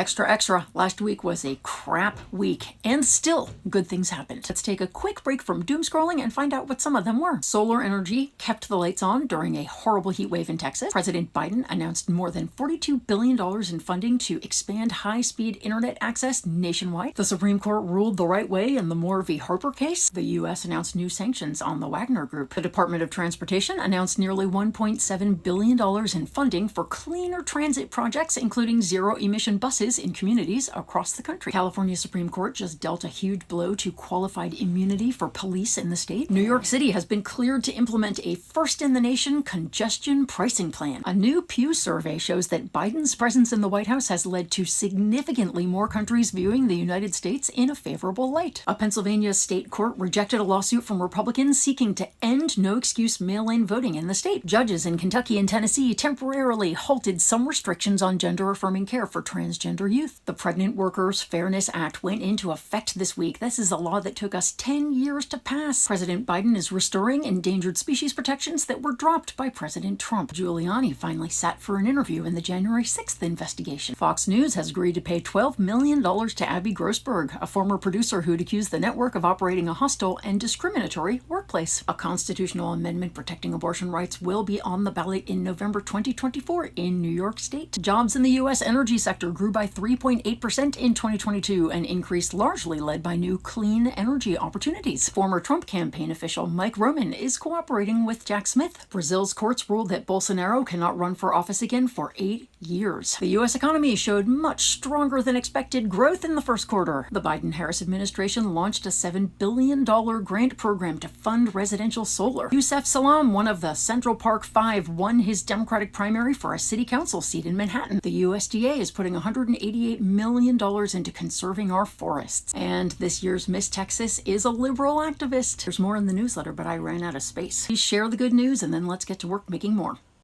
Extra, extra. Last week was a crap week, and still good things happened. Let's take a quick break from doom scrolling and find out what some of them were. Solar energy kept the lights on during a horrible heat wave in Texas. President Biden announced more than $42 billion in funding to expand high-speed internet access nationwide. The Supreme Court ruled the right way in the Moore v. Harper case. The U.S. announced new sanctions on the Wagner Group. The Department of Transportation announced nearly $1.7 billion in funding for cleaner transit projects, including zero-emission buses in communities across the country. California Supreme Court just dealt a huge blow to qualified immunity for police in the state. New York City has been cleared to implement a first-in-the-nation congestion pricing plan. A new Pew survey shows that Biden's presence in the White House has led to significantly more countries viewing the United States in a favorable light. A Pennsylvania state court rejected a lawsuit from Republicans seeking to end no-excuse mail-in voting in the state. Judges in Kentucky and Tennessee temporarily halted some restrictions on gender-affirming care for transgender youth. The Pregnant Workers Fairness Act went into effect this week. This is a law that took us 10 years to pass. President Biden is restoring endangered species protections that were dropped by President Trump. Giuliani finally sat for an interview in the January 6th investigation. Fox News has agreed to pay $12 million to Abby Grossberg, a former producer who'd accused the network of operating a hostile and discriminatory workplace. A constitutional amendment protecting abortion rights will be on the ballot in November 2024 in New York State. Jobs in the U.S. energy sector grew by 3.8% in 2022, an increase largely led by new clean energy opportunities. Former Trump campaign official Mike Roman is cooperating with Jack Smith. Brazil's courts ruled that Bolsonaro cannot run for office again for 8 years. The U.S. economy showed much stronger than expected growth in the first quarter. The Biden-Harris administration launched a $7 billion grant program to fund residential solar. Yousef Salaam, one of the Central Park Five, won his Democratic primary for a city council seat in Manhattan. The USDA is putting $188 million into conserving our forests. And this year's Miss Texas is a liberal activist. There's more in the newsletter, but I ran out of space. Please share the good news, and then let's get to work making more.